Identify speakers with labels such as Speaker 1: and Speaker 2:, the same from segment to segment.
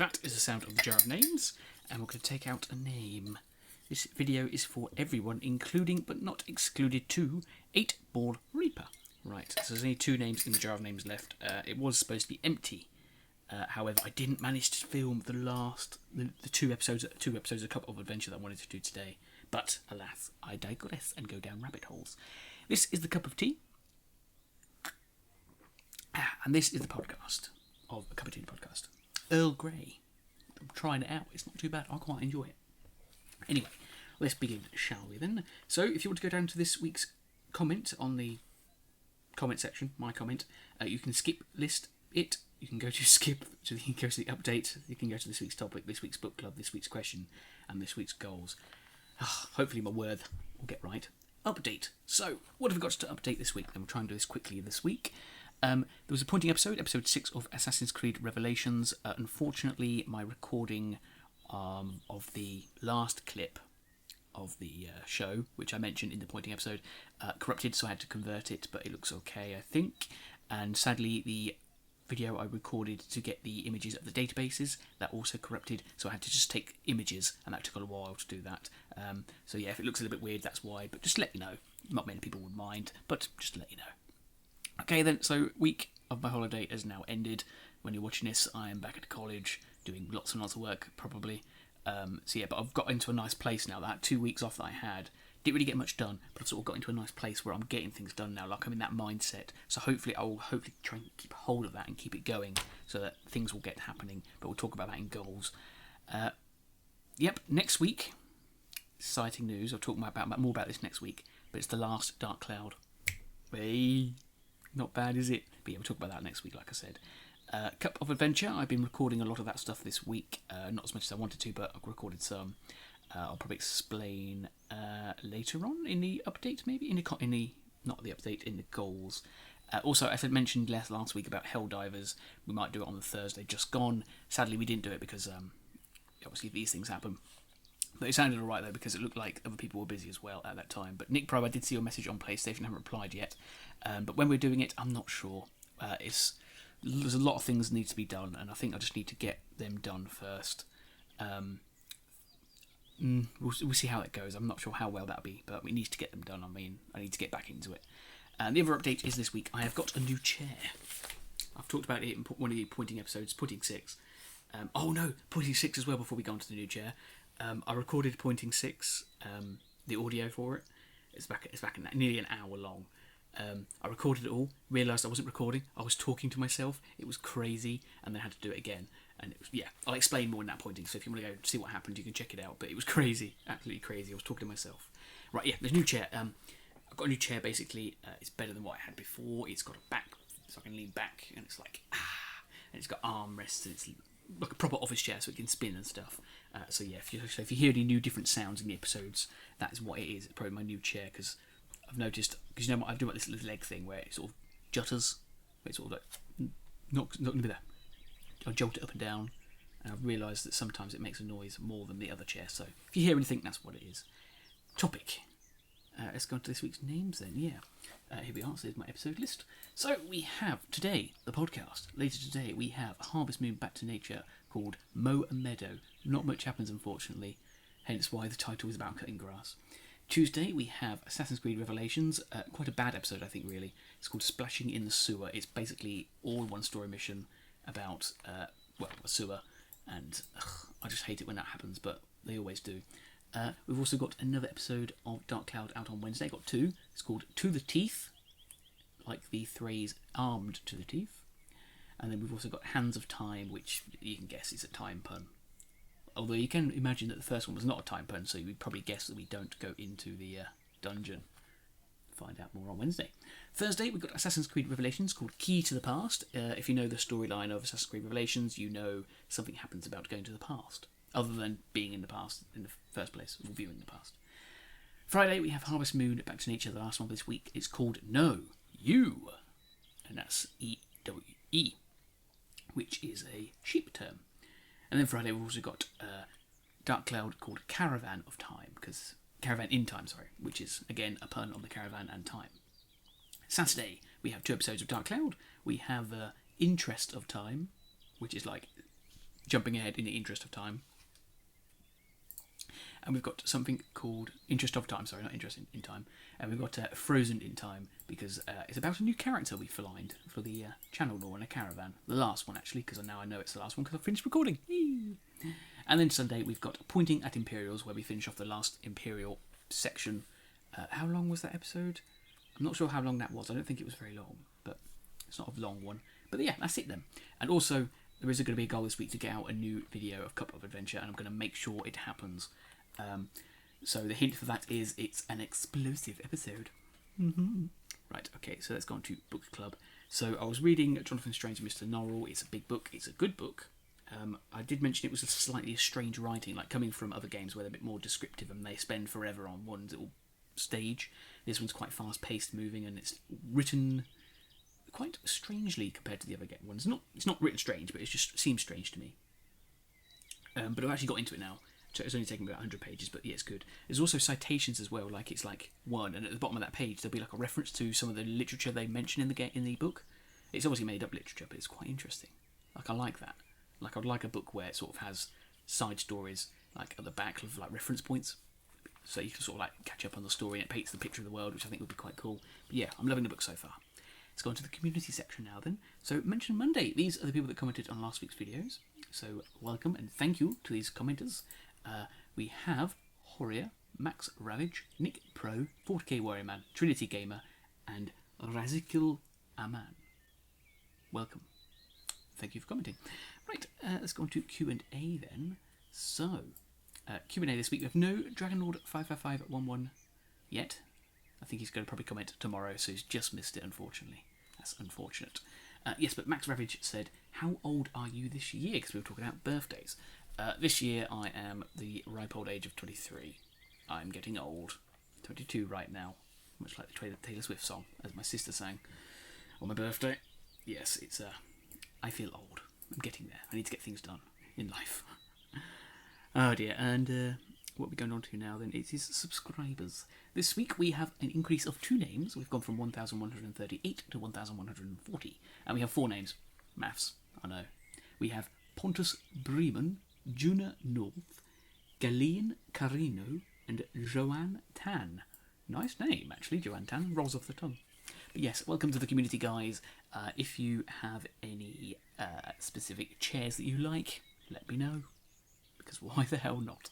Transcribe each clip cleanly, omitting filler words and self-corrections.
Speaker 1: That is the sound of the jar of names, and we're going to take out a name. This video is for everyone, including but not excluded to 8-Ball Reaper. Right, so there's only 2 names in the jar of names left. It was supposed to be empty. However, I didn't manage to film the two episodes of Cup of Adventure that I wanted to do today. But, alas, I digress and go down rabbit holes. This is the Cup of Tea. And this is the podcast of a Cup of Tea podcast. Earl Grey. I'm trying it out. It's not too bad. I quite enjoy it. Anyway, let's begin, shall we then? So, if you want to go down to this week's comment on the comment section, my comment, you can skip list it. You can go to you can go to the update. You can go to this week's topic, this week's book club, this week's question, and this week's goals. Hopefully my word will get right. Update. So, what have we got to update this week? Then we'll try and do this quickly this week. There was a pointing episode 6 of Assassin's Creed Revelations. Unfortunately, my recording of the last clip of the show, which I mentioned in the pointing episode, corrupted, so I had to convert it, but it looks okay, I think. And sadly, the video I recorded to get the images of the databases, that also corrupted, so I had to just take images, and that took a while to do that. So yeah, if it looks a little bit weird, that's why, but just to let you know. Not many people would mind, but just to let you know. Okay then, so week of my holiday has now ended. When you're watching this, I am back at college, doing lots and lots of work, probably. So yeah, but I've got into a nice place now. That 2 weeks off that I had, didn't really get much done, but I've sort of got into a nice place where I'm getting things done now, like I'm in that mindset. So hopefully I will try and keep hold of that and keep it going, so that things will get happening, but we'll talk about that in goals. Yep, next week, exciting news. I'll talk more about this next week, but it's the last Dark Cloud. Hey, not bad, is it? But yeah, we'll talk about that next week, like I said. Cup of Adventure, I've been recording a lot of that stuff this week. Not as much as I wanted to, but I've recorded some. I'll probably explain later on in the update, maybe? Not the update, in the goals. Also, as I mentioned last week about Helldivers, we might do it on the Thursday just gone. Sadly, we didn't do it because, obviously, these things happen. But it sounded alright, though, because it looked like other people were busy as well at that time. But Nick Pro, I did see your message on PlayStation, I haven't replied yet. But when we're doing it, I'm not sure. There's a lot of things that need to be done, and I think I just need to get them done first. We'll see how it goes. I'm not sure how well that'll be, but we need to get them done. I mean, I need to get back into it. And the other update is this week, I have got a new chair. I've talked about it in one of the pointing episodes, pointing 6. Pointing 6 as well before we go on to the new chair. I recorded pointing 6, the audio for it. It's back in nearly an hour long. I recorded it all, realised I wasn't recording, I was talking to myself, it was crazy, and then had to do it again. And it was, yeah, I'll explain more in that pointing, so if you want to go see what happened, you can check it out. But it was crazy, absolutely crazy. I was talking to myself. Right, yeah, there's a new chair. I've got a new chair, basically. It's better than what I had before. It's got a back, so I can lean back, and it's like, and it's got armrests, and it's like a proper office chair, so it can spin and stuff. So yeah, if you hear any new different sounds in the episodes, that is what it is. It's probably my new chair, because I've noticed, because you know what, I do like this little leg thing where it sort of jutters, it's sort of like, not going to be there. I jolt it up and down, and I've realised that sometimes it makes a noise more than the other chair, so if you hear anything, that's what it is. Topic. Let's go on to this week's names then, yeah. Here we are, so here's my episode list. So we have today, the podcast. Later today, we have a Harvest Moon Back to Nature called Mow a Meadow. Not much happens, unfortunately, hence why the title is about cutting grass. Tuesday, we have Assassin's Creed Revelations. Quite a bad episode, I think, really. It's called Splashing in the Sewer. It's basically all one story mission about, a sewer, and I just hate it when that happens, but they always do. We've also got another episode of Dark Cloud out on Wednesday. Got 2. It's called To the Teeth, like the phrase armed to the teeth. And then we've also got Hands of Time, which you can guess is a time pun. Although you can imagine that the first one was not a time pun, so you'd probably guess that we don't go into the dungeon. Find out more on Wednesday. Thursday, we've got Assassin's Creed Revelations called Key to the Past. If you know the storyline of Assassin's Creed Revelations, you know something happens about going to the past, other than being in the past in the first place, or viewing the past. Friday, we have Harvest Moon Back to Nature, the last one this week. It's called No, You, and that's E-W-E, which is a sheep term. And then Friday, we've also got Dark Cloud called Caravan of Time, because Caravan in Time, which is, again, a pun on the caravan and time. Saturday, we have 2 episodes of Dark Cloud. We have Interest of Time, which is like jumping ahead in the interest of time. And we've got something called Interest of Time, sorry, not Interest in Time. And we've got Frozen in Time, because it's about a new character we find for the channel lore in a caravan. The last one, actually, because now I know it's the last one because I've finished recording. Yee! And then Sunday, we've got Pointing at Imperials, where we finish off the last Imperial section. How long was that episode? I'm not sure how long that was. I don't think it was very long, but it's not a long one. But yeah, that's it then. And also, there is going to be a goal this week to get out a new video of Cup of Adventure, and I'm going to make sure it happens. So the hint for that is it's an explosive episode. Right, okay, so let's go on to book club. So I was reading Jonathan Strange and Mr. Norrell. It's a big book. It's a good book. I did mention it was a slightly strange writing, like coming from other games where they're a bit more descriptive and they spend forever on one little stage. This one's quite fast-paced, moving, and it's written quite strangely compared to the other ones. It's not written strange, but it just seems strange to me. But I've actually got into it now. So it's only taken about 100 pages, but yeah, it's good. There's also citations as well, like it's like one, and at the bottom of that page there'll be like a reference to some of the literature they mention in the book. It's obviously made up literature, but it's quite interesting. Like, I like that. Like, I'd like a book where it sort of has side stories like at the back of like reference points, so you can sort of like catch up on the story and it paints the picture of the world, which I think would be quite cool. But yeah, I'm loving the book so far. Let's go on to the community section now then. So, Mention Monday. These are the people that commented on last week's videos. So, welcome and thank you to these commenters. We have Horia, Max Ravage, Nick Pro, 40k Warrior Man, Trinity Gamer, and Razikil Aman. Welcome. Thank you for commenting. Right, let's go on to Q&A then. So, Q&A this week. We have no Dragonlord 55511 yet. I think he's going to probably comment tomorrow, so he's just missed it, unfortunately. That's unfortunate. Yes, but Max Ravage said, how old are you this year? Because we were talking about birthdays. This year I am the ripe old age of 23. I'm getting old. 22 right now. Much like the Taylor Swift song, as my sister sang on my birthday. Yes, it's I feel old. I'm getting there. I need to get things done in life. Oh dear, and what we're going on to now then is subscribers. This week we have an increase of 2 names. We've gone from 1,138 to 1,140. And we have 4 names. Maths, I know. We have Pontus Bremen, Juna North, Galean Carino, and Joanne Tan. Nice name, actually, Joanne Tan. Rolls off the tongue. But yes, welcome to the community, guys. If you have any specific chairs that you like, let me know. Because why the hell not?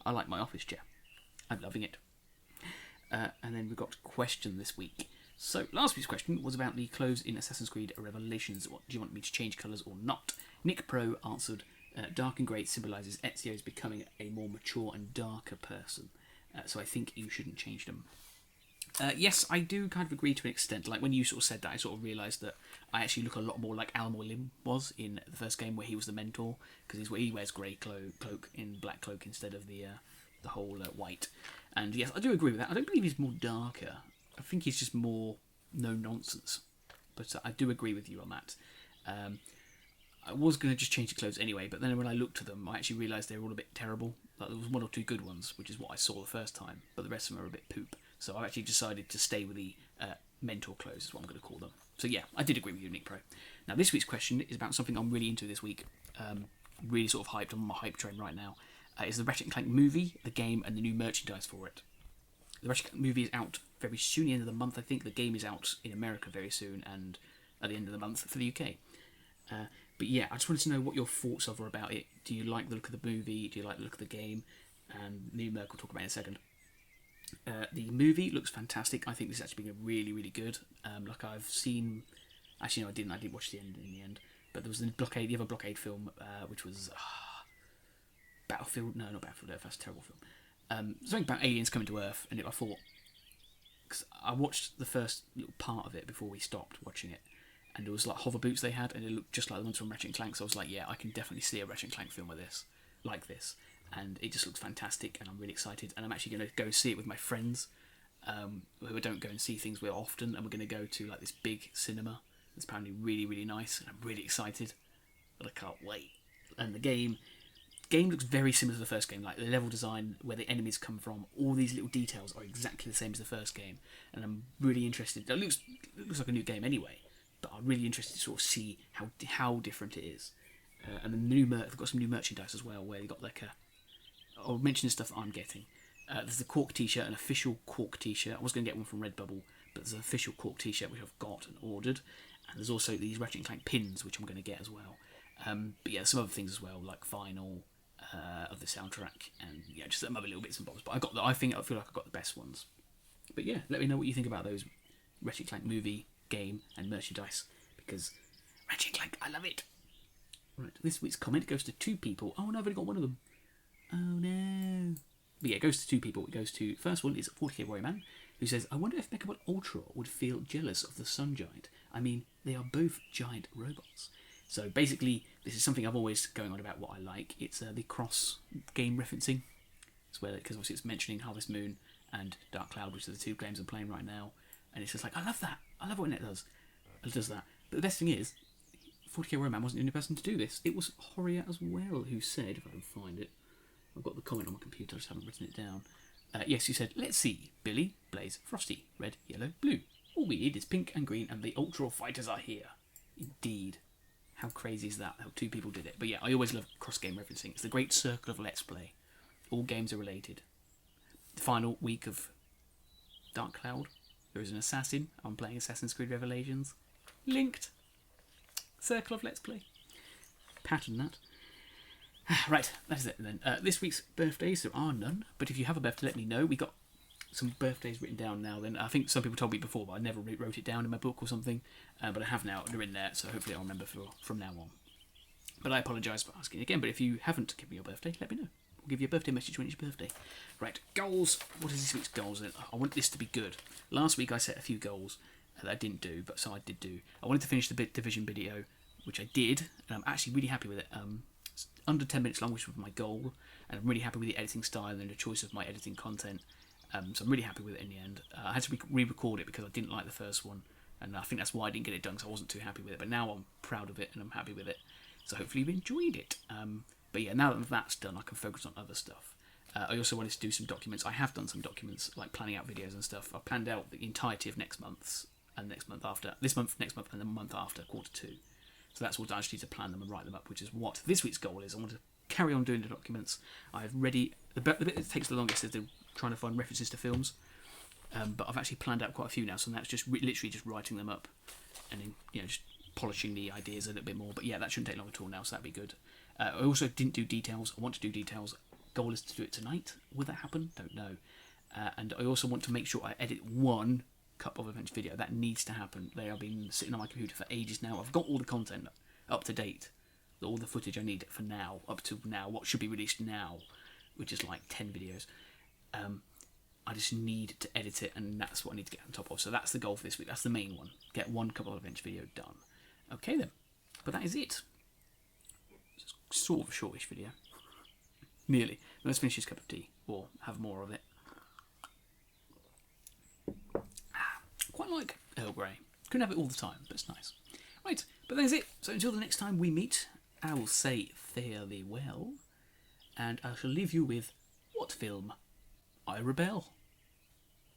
Speaker 1: I like my office chair. I'm loving it. And then we've got question this week. So, last week's question was about the clothes in Assassin's Creed Revelations. What, do you want me to change colours or not? Nick Pro answered, dark and grey symbolises Ezio's becoming a more mature and darker person. So I think you shouldn't change them. Yes, I do kind of agree to an extent. Like, when you sort of said that, I sort of realised that I actually look a lot more like Almor Lim was in the first game, where he was the mentor, because he wears grey cloak in black cloak instead of the whole white. And yes, I do agree with that. I don't believe he's more darker. I think he's just more no-nonsense. But I do agree with you on that. I was going to just change the clothes anyway, but then when I looked at them, I actually realised they were all a bit terrible. Like, there was 1 or 2 good ones, which is what I saw the first time, but the rest of them are a bit poop. So I've actually decided to stay with the mentor clothes, is what I'm going to call them. So yeah, I did agree with you, Nick Pro. Now, this week's question is about something I'm really into this week. Really sort of hyped. I'm on my hype train right now. It's the Ratchet & Clank movie, the game, and the new merchandise for it. The Ratchet & Clank movie is out very soon, the end of the month, I think. The game is out in America very soon, and at the end of the month for the UK. But yeah, I just wanted to know what your thoughts are about it. Do you like the look of the movie? Do you like the look of the game? And me and Merc will talk about it in a second. The movie looks fantastic. I think this has actually been really, really good. Like, I've seen... Actually, no, I didn't. I didn't watch the end in the end. But there was the other Blockade film, which was... Battlefield... No, not Battlefield Earth. That's a terrible film. Something about aliens coming to Earth, and I thought... Cause I watched the first little part of it before we stopped watching it, and there was like hover boots they had, and it looked just like the ones from Ratchet & Clank, so I was like, yeah, I can definitely see a Ratchet & Clank film with this, like this. And it just looks fantastic, and I'm really excited. And I'm actually going to go see it with my friends, who I don't go and see things with often. And we're going to go to like this big cinema that's apparently really, really nice. And I'm really excited, but I can't wait. And the game looks very similar to the first game. Like the level design, where the enemies come from, all these little details are exactly the same as the first game. And I'm really interested. It looks like a new game anyway, but I'm really interested to sort of see how different it is. And then they've got some new merchandise as well, where they got like a... I'll mention the stuff that I'm getting. There's the Cork t-shirt, an official Cork t-shirt. I was going to get one from Redbubble, but there's an official Cork t-shirt which I've got and ordered. And there's also these Ratchet & Clank pins, which I'm going to get as well. But yeah, some other things as well, like vinyl of the soundtrack, and yeah, just some other little bits and bobs. But I feel like I've got the best ones. But yeah, let me know what you think about those Ratchet & Clank movie, game, and merchandise, because Ratchet & Clank, I love it. Right, this week's comment goes to 2 people. Oh no, I've only got one of them. Oh no. But yeah, it goes to 2 people. It goes to, first one is 40k Warrior Man, who says, I wonder if Mechabot Ultra would feel jealous of the Sun Giant. I mean, they are both giant robots. So basically, this is something I've always going on about what I like. It's the cross game referencing. It's where, because obviously it's mentioning Harvest Moon and Dark Cloud, which are the 2 games I'm playing right now. And it's just like, I love that. I love it when it does. It does that. But the best thing is, 40k Warrior Man wasn't the only person to do this. It was Horia as well who said, if I can find it, I've got the comment on my computer, I just haven't written it down. Yes, he said, let's see, Billy, Blaze, Frosty, red, yellow, blue. All we need is pink and green, and the Ultra Fighters are here. Indeed. How crazy is that, how 2 people did it? But yeah, I always love cross-game referencing. It's the great circle of Let's Play. All games are related. The final week of Dark Cloud, there is an assassin. I'm playing Assassin's Creed Revelations. Linked. Circle of Let's Play. Pattern that. Right, that is it then. This week's birthdays, there are none, but if you have a birthday, let me know. We got some birthdays written down now then. I think some people told me before, but I never wrote it down in my book or something. But I have now, they're in there, so hopefully I'll remember from now on. But I apologise for asking again, but if you haven't given me your birthday, let me know. I'll give you a birthday message when it's your birthday. Right, goals. What is this week's goals then? I want this to be good. Last week I set a few goals that I didn't do, but so I did do. I wanted to finish the Division video, which I did, and I'm actually really happy with it. It's under 10 minutes long, which was my goal, and I'm really happy with the editing style and the choice of my editing content. So I'm really happy with it in the end. I had to re-record it because I didn't like the first one, and I think that's why I didn't get it done, because I wasn't too happy with it. But now I'm proud of it and I'm happy with it. So hopefully you've enjoyed it. But yeah, now that that's done, I can focus on other stuff. I also wanted to do some documents. I have done some documents, like planning out videos and stuff. I've planned out the entirety of next month's, and next month after, this month, next month, and the month after, quarter 2. So that's what I actually need to plan them and write them up, which is what this week's goal is. I want to carry on doing the documents. I've ready, the bit that takes the longest is trying to find references to films. But I've actually planned out quite a few now, so that's just literally just writing them up and then, just polishing the ideas a little bit more. But yeah, that shouldn't take long at all now, so that'd be good. I also didn't do details. I want to do details. Goal is to do it tonight. Will that happen? Don't know. And I also want to make sure I edit one Cup of Adventure video. That needs to happen. They have been sitting on my computer for ages now. I've got all the content up to date, all the footage I need for now, up to now, what should be released now, which is like 10 videos. I just need to edit it, and that's what I need to get on top of. So that's the goal for this week. That's the main one. Get one Cup of Adventure video done. Okay then. But that is it. It's sort of a shortish video. Nearly. Let's finish this cup of tea, or have more of it. Quite like Earl Grey. Couldn't have it all the time, but it's nice. Right, but that is it. So until the next time we meet, I will say fare thee well, and I shall leave you with What Film? I Rebel.